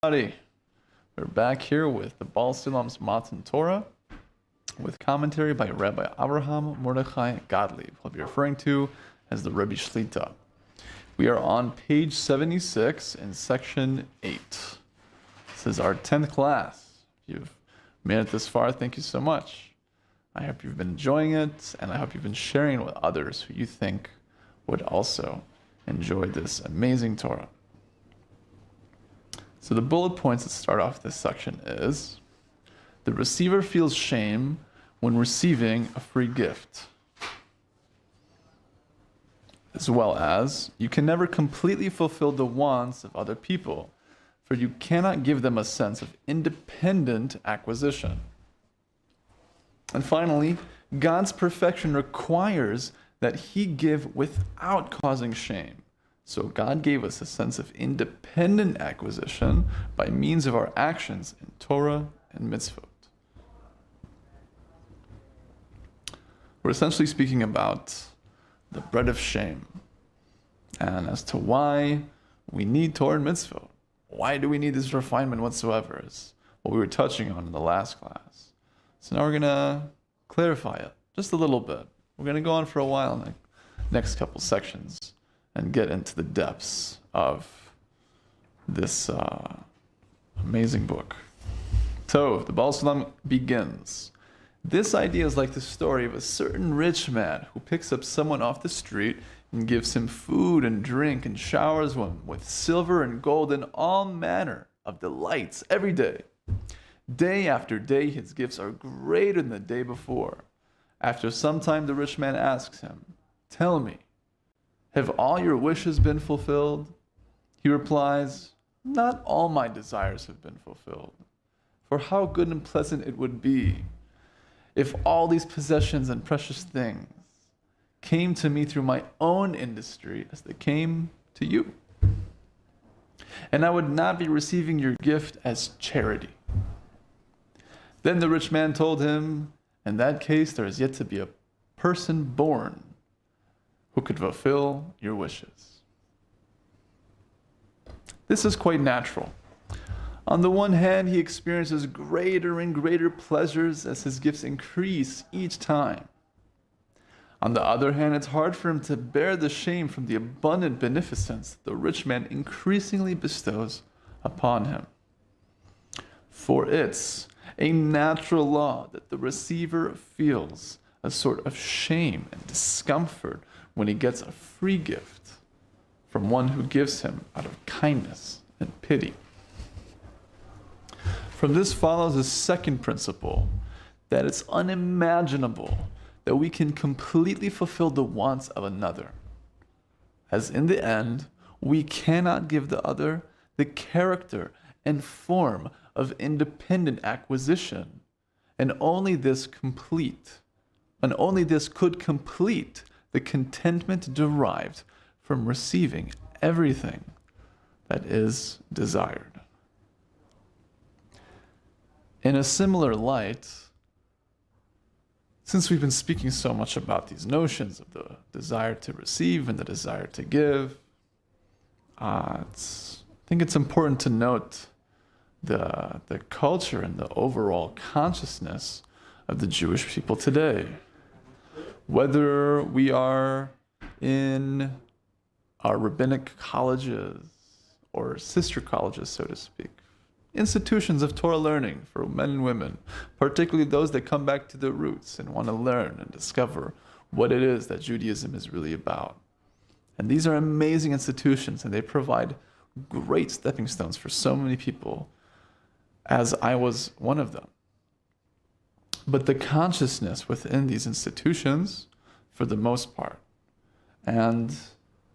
We're back here with the Baal Sulam's Matan Torah with commentary by Rabbi Avraham Mordechai Gottlieb, who I'll be referring to as the Rebbe Shlita. We are on page 76 in section 8. This is our 10th class. If you've made it this far, thank you so much. I hope you've been enjoying it, and I hope you've been sharing it with others who you think would also enjoy this amazing Torah. So the bullet points that start off this section is, the receiver feels shame when receiving a free gift. As well as, you can never completely fulfill the wants of other people, for you cannot give them a sense of independent acquisition. And finally, God's perfection requires that He give without causing shame. So God gave us a sense of independent acquisition by means of our actions in Torah and mitzvot. We're essentially speaking about the bread of shame, and as to why we need Torah and mitzvot. Why do we need this refinement whatsoever is what we were touching on in the last class. So now we're going to clarify it just a little bit. We're going to go on for a while in the next couple sections and get into the depths of this amazing book. So, the Baal Sulam begins. This idea is like the story of a certain rich man who picks up someone off the street and gives him food and drink and showers him with silver and gold and all manner of delights every day. Day after day, his gifts are greater than the day before. After some time, the rich man asks him, "Tell me, have all your wishes been fulfilled?" He replies, "Not all my desires have been fulfilled. For how good and pleasant it would be if all these possessions and precious things came to me through my own industry as they came to you. And I would not be receiving your gift as charity." Then the rich man told him, "In that case, there is yet to be a person born who could fulfill your wishes." This is quite natural. On the one hand, he experiences greater and greater pleasures as his gifts increase each time. On the other hand, it's hard for him to bear the shame from the abundant beneficence that the rich man increasingly bestows upon him. For it's a natural law that the receiver feels a sort of shame and discomfort when he gets a free gift from one who gives him out of kindness and pity. From this follows a second principle, that it's unimaginable that we can completely fulfill the wants of another, as in the end, we cannot give the other the character and form of independent acquisition, and only this could complete the contentment derived from receiving everything that is desired. In a similar light, since we've been speaking so much about these notions of the desire to receive and the desire to give, I think it's important to note the culture and the overall consciousness of the Jewish people today. Whether we are in our rabbinic colleges or sister colleges, so to speak, institutions of Torah learning for men and women, particularly those that come back to their roots and want to learn and discover what it is that Judaism is really about. And these are amazing institutions, and they provide great stepping stones for so many people, as I was one of them. But the consciousness within these institutions, for the most part, and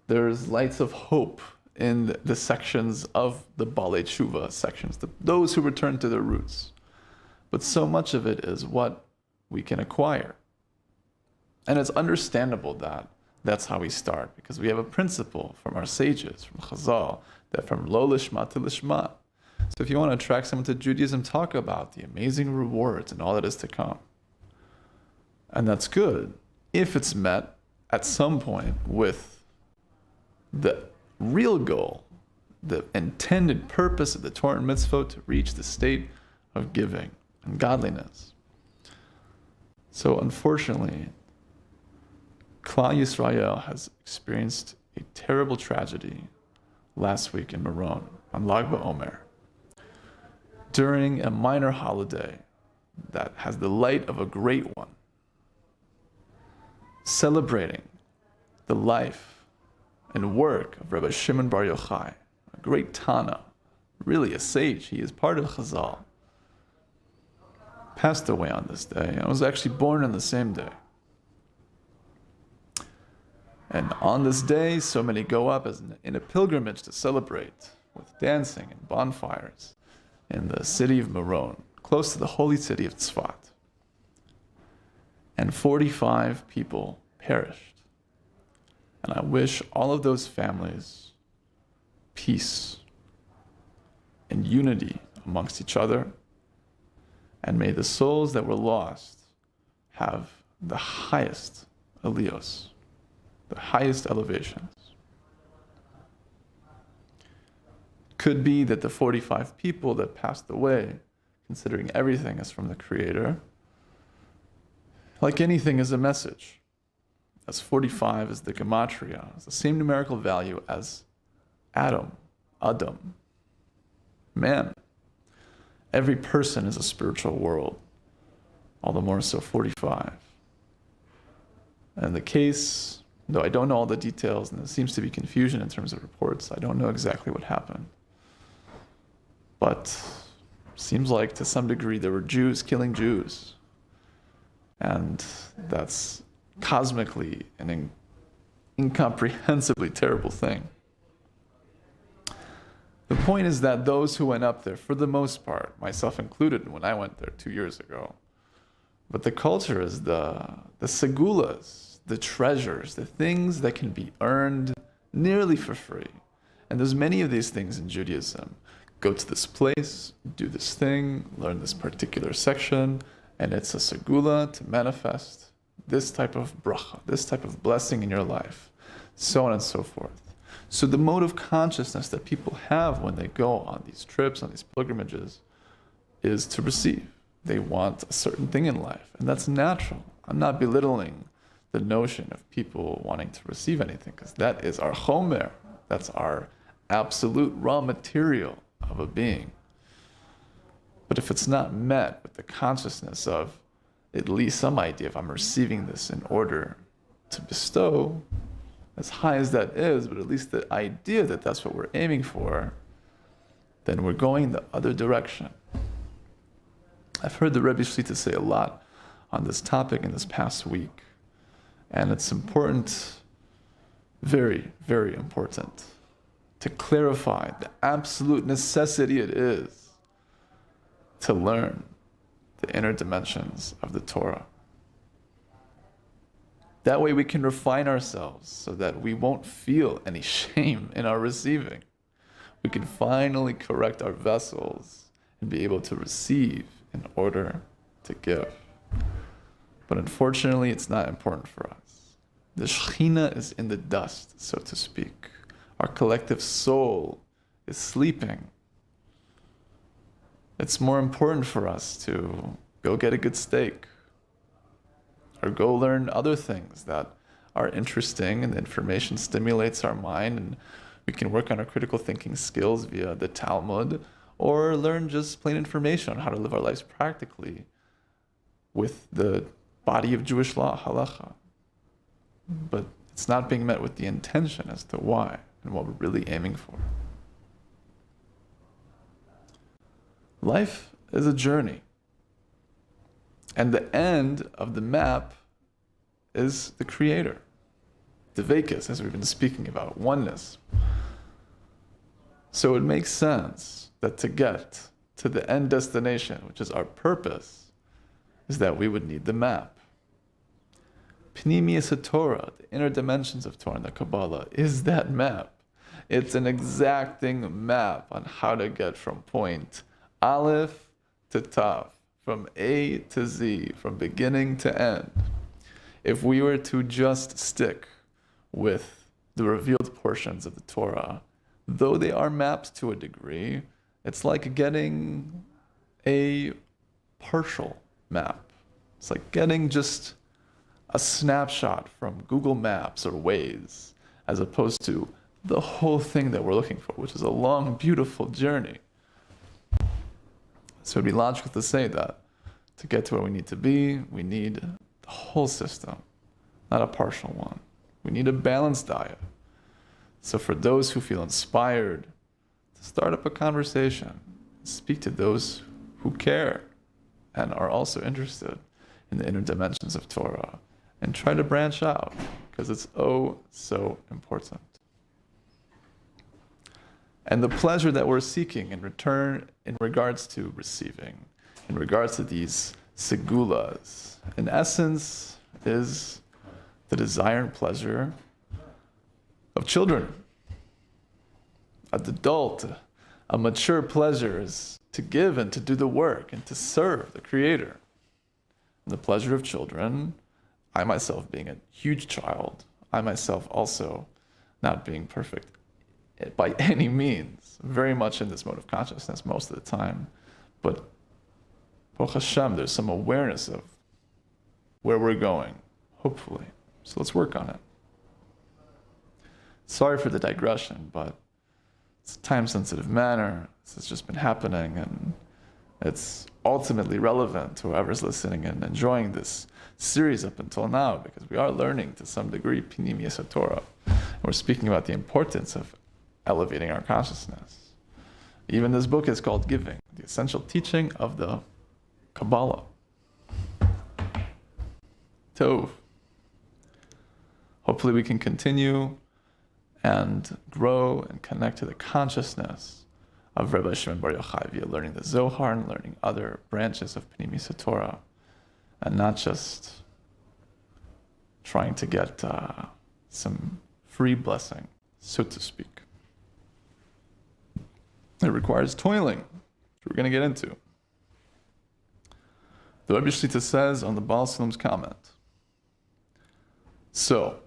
there's lights of hope in the sections of the baal teshuva sections, those who return to their roots. But so much of it is what we can acquire. And it's understandable that that's how we start, because we have a principle from our sages, from Chazal, that from lo lishma to lishma. So if you want to attract someone to Judaism, talk about the amazing rewards and all that is to come. And that's good if it's met at some point with the real goal the intended purpose of the Torah and mitzvot to reach the state of giving and godliness. So unfortunately, Klal Yisrael has experienced a terrible tragedy last week in Meron on Lag BaOmer, during a minor holiday that has the light of a great one, celebrating the life and work of Rabbi Shimon Bar Yochai, a great Tanna, really a sage. He is part of Chazal. Passed away on this day. I was actually born on the same day. And on this day, so many go up as in a pilgrimage to celebrate with dancing and bonfires in the city of Meron, close to the holy city of Tzfat. And 45 people perished. And I wish all of those families peace and unity amongst each other. And may the souls that were lost have the highest aliyos, the highest elevations. Could be that the 45 people that passed away, considering everything is from the Creator, like anything is a message. As 45 is the gematria, it's the same numerical value as Adam, man. Every person is a spiritual world, all the more so 45. And the case, though I don't know all the details, and there seems to be confusion in terms of reports, I don't know exactly what happened. But seems like to some degree there were Jews killing Jews. And that's cosmically an incomprehensibly terrible thing. The point is that those who went up there, for the most part, myself included when I went there 2 years ago, but the culture is the segulas, the treasures, the things that can be earned nearly for free. And there's many of these things in Judaism. Go to this place, do this thing, learn this particular section, and it's a segula to manifest this type of bracha, this type of blessing in your life, so on and so forth. So the mode of consciousness that people have when they go on these trips, on these pilgrimages, is to receive. They want a certain thing in life, and that's natural. I'm not belittling the notion of people wanting to receive anything, because that is our chomer, that's our absolute raw material of a being. But if it's not met with the consciousness of at least some idea of I'm receiving this in order to bestow, as high as that is, but at least the idea that that's what we're aiming for, then we're going the other direction. I've heard the Rebbe Shlita say a lot on this topic in this past week, and it's important, very, very important, to clarify the absolute necessity it is to learn the inner dimensions of the Torah. That way we can refine ourselves so that we won't feel any shame in our receiving. We can finally correct our vessels and be able to receive in order to give. But unfortunately, it's not important for us. The Shekhinah is in the dust, so to speak. Our collective soul is sleeping. It's more important for us to go get a good steak, or go learn other things that are interesting and the information stimulates our mind, and we can work on our critical thinking skills via the Talmud, or learn just plain information on how to live our lives practically with the body of Jewish law, halacha. But it's not being met with the intention as to why and what we're really aiming for. Life is a journey. And the end of the map is the Creator. Dvekas, as we've been speaking about, oneness. So it makes sense that to get to the end destination, which is our purpose, is that we would need the map. Pnimius Torah, the inner dimensions of Torah and the Kabbalah, is that map. It's an exacting map on how to get from point Aleph to Tav, from A to Z, from beginning to end. If we were to just stick with the revealed portions of the Torah, though they are mapped to a degree, it's like getting a partial map. It's like getting just a snapshot from Google Maps or Waze, as opposed to the whole thing that we're looking for, which is a long, beautiful journey. So it'd be logical to say that to get to where we need to be, we need the whole system, not a partial one. We need a balanced diet. So for those who feel inspired to start up a conversation, speak to those who care and are also interested in the inner dimensions of Torah, and try to branch out, because it's oh so important. And the pleasure that we're seeking in return, in regards to receiving, in regards to these segulas, in essence, is the desire and pleasure of children. An adult, a mature pleasure is to give and to do the work and to serve the Creator. And the pleasure of children, I myself being a huge child, I myself also not being perfect by any means, very much in this mode of consciousness most of the time, but Baruch Hashem, there's some awareness of where we're going, hopefully. So let's work on it. Sorry for the digression, but it's a time-sensitive matter. This has just been happening, and it's ultimately relevant to whoever's listening and enjoying this series up until now, because we are learning to some degree Pnimiyas Torah. We're speaking about the importance of elevating our consciousness. Even this book is called Giving, the essential teaching of the Kabbalah. Tov. Hopefully we can continue and grow and connect to the consciousness of Rabbi Shimon Bar Yochai via learning the Zohar and learning other branches of Pnimiyas Torah, and not just trying to get some free blessing, so to speak. It requires toiling, which we're going to get into. The Rebbe Shlita says on the Baal Sulam's comment, so,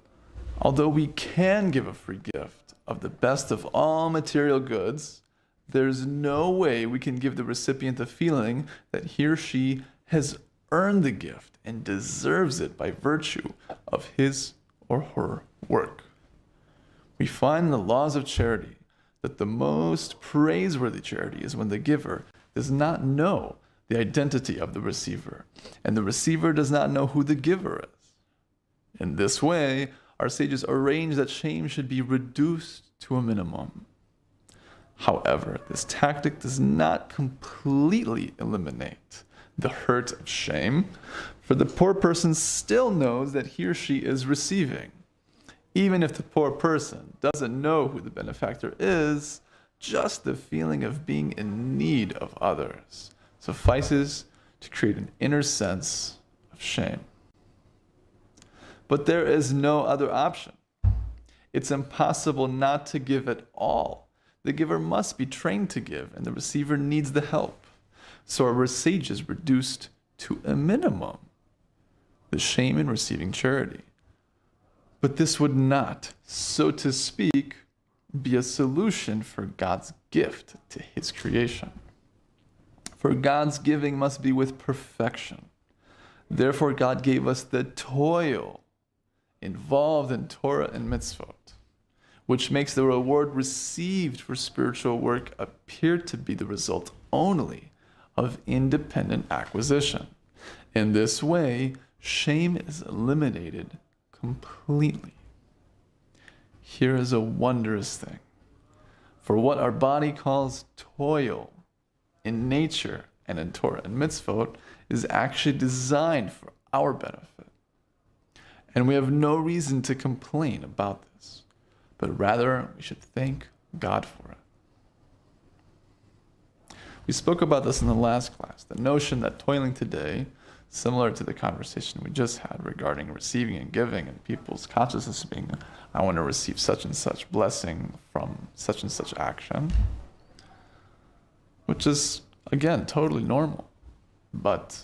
although we can give a free gift of the best of all material goods, there's no way we can give the recipient the feeling that he or she has earned the gift and deserves it by virtue of his or her work. We find in the laws of charity that the most praiseworthy charity is when the giver does not know the identity of the receiver, and the receiver does not know who the giver is. In this way, our sages arrange that shame should be reduced to a minimum. However, this tactic does not completely eliminate the hurt of shame, for the poor person still knows that he or she is receiving. Even if the poor person doesn't know who the benefactor is, just the feeling of being in need of others suffices to create an inner sense of shame. But there is no other option. It's impossible not to give at all. The giver must be trained to give, and the receiver needs the help. So our sages reduced to a minimum the shame in receiving charity. But this would not, so to speak, be a solution for God's gift to His creation. For God's giving must be with perfection. Therefore, God gave us the toil involved in Torah and mitzvot, which makes the reward received for spiritual work appear to be the result only of independent acquisition. In this way, shame is eliminated completely. Here is a wondrous thing. For what our body calls toil in nature and in Torah and mitzvot is actually designed for our benefit. And we have no reason to complain about this, but rather we should thank God for it. We spoke about this in the last class, the notion that toiling today, similar to the conversation we just had regarding receiving and giving and people's consciousness being, I want to receive such and such blessing from such and such action, which is, again, totally normal. But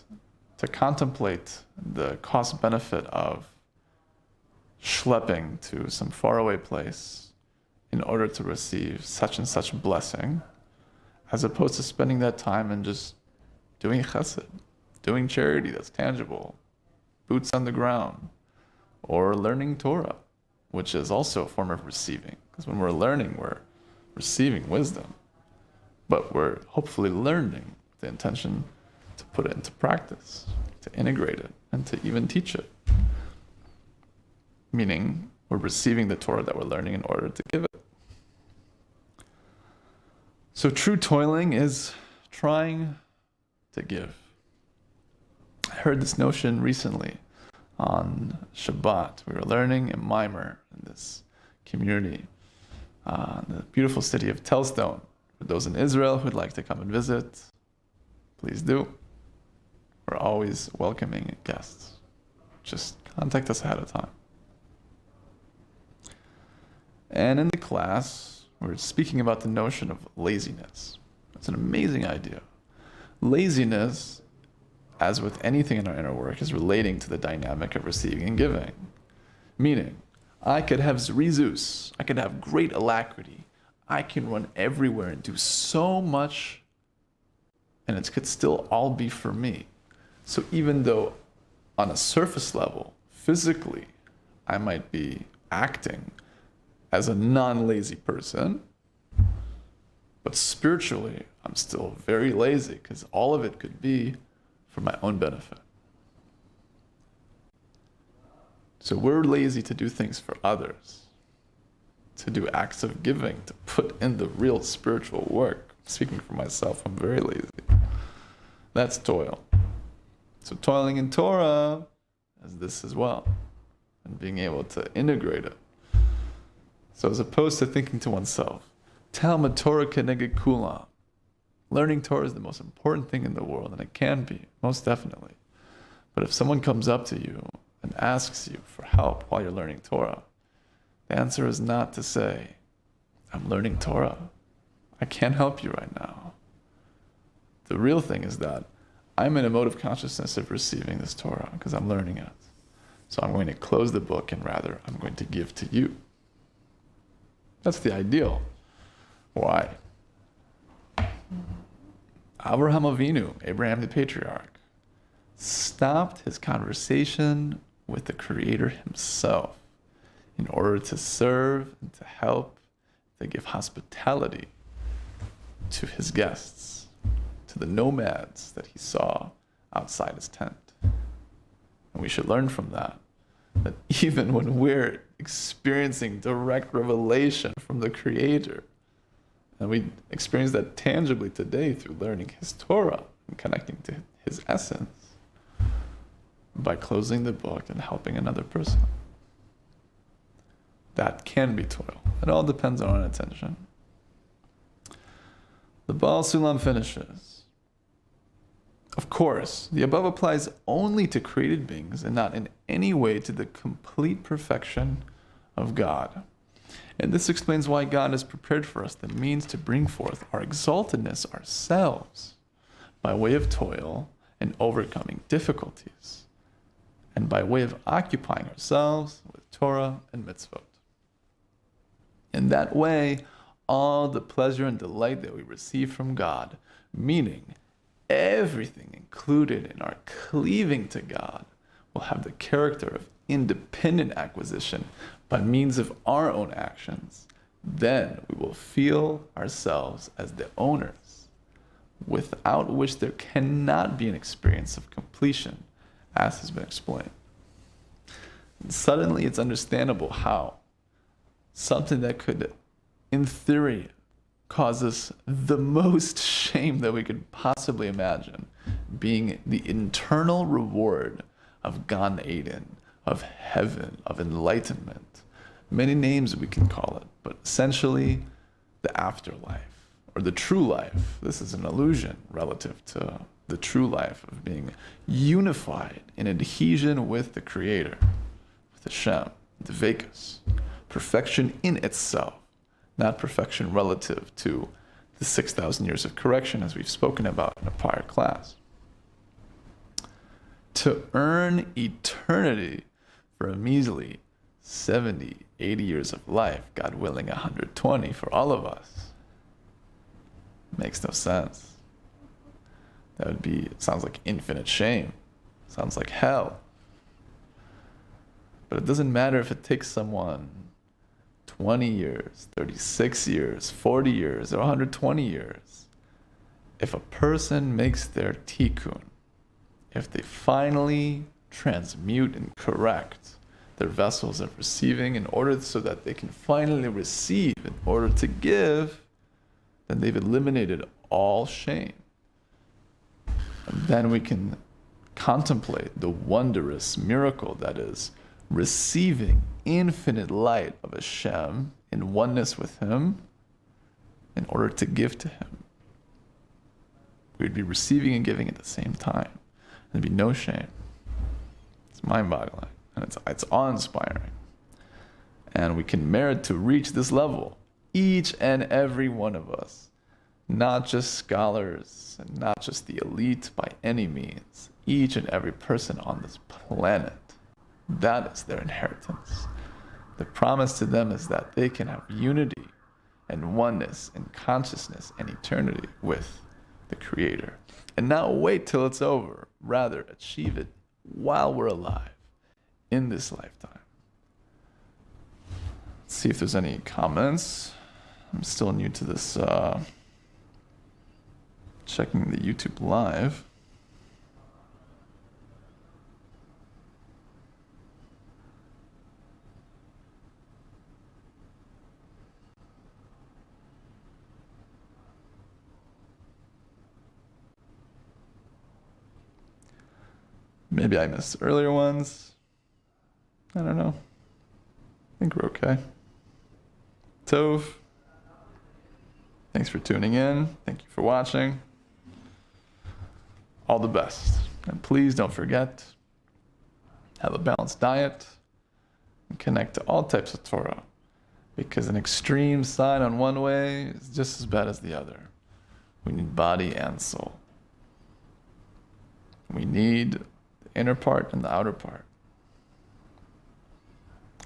to contemplate the cost-benefit of schlepping to some faraway place in order to receive such and such blessing, as opposed to spending that time and just doing chesed, doing charity that's tangible, boots on the ground, or learning Torah, which is also a form of receiving. Because when we're learning, we're receiving wisdom, but we're hopefully learning with the intention to put it into practice, to integrate it, and to even teach it. Meaning, we're receiving the Torah that we're learning in order to give it. So true toiling is trying to give. I heard this notion recently on Shabbat. We were learning in Mimer, in this community, in the beautiful city of Telstone. For those in Israel who'd like to come and visit, please do. We're always welcoming guests. Just contact us ahead of time. And in the class, we're speaking about the notion of laziness. It's an amazing idea. Laziness, as with anything in our inner work, is relating to the dynamic of receiving and giving. Meaning, I could have zrizus, I could have great alacrity, I can run everywhere and do so much, and it could still all be for me. So even though on a surface level, physically, I might be acting as a non-lazy person, but spiritually, I'm still very lazy because all of it could be for my own benefit. So we're lazy to do things for others, to do acts of giving, to put in the real spiritual work. Speaking for myself, I'm very lazy. That's toil. So toiling in Torah is this as well, and being able to integrate it. So as opposed to thinking to oneself, Talmud Torah keneged kulam, learning Torah is the most important thing in the world, and it can be, most definitely. But if someone comes up to you and asks you for help while you're learning Torah, the answer is not to say, I'm learning Torah. I can't help you right now. The real thing is that I'm in a mode of consciousness of receiving this Torah because I'm learning it. So I'm going to close the book and rather I'm going to give to you. That's the ideal. Why? Avraham Avinu, Abraham the patriarch, stopped his conversation with the Creator himself in order to serve and to help, to give hospitality to his guests, to the nomads that he saw outside his tent. And we should learn from that even when we're experiencing direct revelation from the Creator, and we experience that tangibly today through learning his Torah and connecting to his essence by closing the book and helping another person. That can be toil. It all depends on our attention. The Baal Sulam finishes. Of course, the above applies only to created beings and not in any way to the complete perfection of God. And this explains why God has prepared for us the means to bring forth our exaltedness ourselves by way of toil and overcoming difficulties, and by way of occupying ourselves with Torah and mitzvot. In that way, all the pleasure and delight that we receive from God, meaning everything included in our cleaving to God, will have the character of independent acquisition by means of our own actions. Then we will feel ourselves as the owners, without which there cannot be an experience of completion, as has been explained. And suddenly it's understandable how something that could, in theory, cause us the most shame that we could possibly imagine, being the internal reward of Gan Eden, of heaven, of enlightenment. Many names we can call it, but essentially the afterlife, or the true life. This is an illusion relative to the true life of being unified in adhesion with the Creator, with Hashem, the Vekas. Perfection in itself, not perfection relative to the 6,000 years of correction, as we've spoken about in a prior class. To earn eternity for a measly 70, 80 years of life, God willing 120 for all of us. Makes no sense. That would be, it sounds like infinite shame. Sounds like hell. But it doesn't matter if it takes someone 20 years, 36 years, 40 years, or 120 years. If a person makes their tikkun, if they finally transmute and correct their vessels of receiving in order so that they can finally receive in order to give, then they've eliminated all shame. And then we can contemplate the wondrous miracle that is receiving infinite light of Hashem in oneness with Him in order to give to Him. We'd be receiving and giving at the same time. There'd be no shame. It's mind-boggling, and it's awe-inspiring. And we can merit to reach this level, each and every one of us, not just scholars and not just the elite by any means, each and every person on this planet. That is their inheritance. The promise to them is that they can have unity and oneness and consciousness and eternity with the Creator. And not wait till it's over. Rather, achieve it while we're alive in this lifetime. Let's see if there's any comments. I'm still new to this, checking the YouTube live. Maybe I missed earlier ones. I don't know. I think we're okay. Tov, thanks for tuning in. Thank you for watching. All the best. And please don't forget, have a balanced diet and connect to all types of Torah, because an extreme side on one way is just as bad as the other. We need body and soul. We need the inner part and the outer part.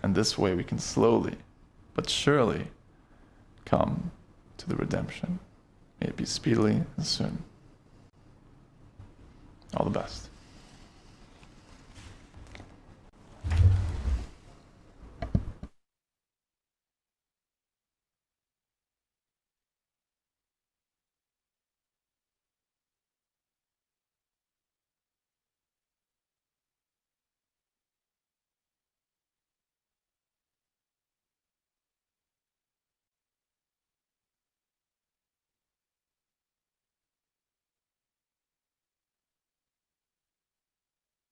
And this way we can slowly but surely come to the redemption. May it be speedily and soon. All the best.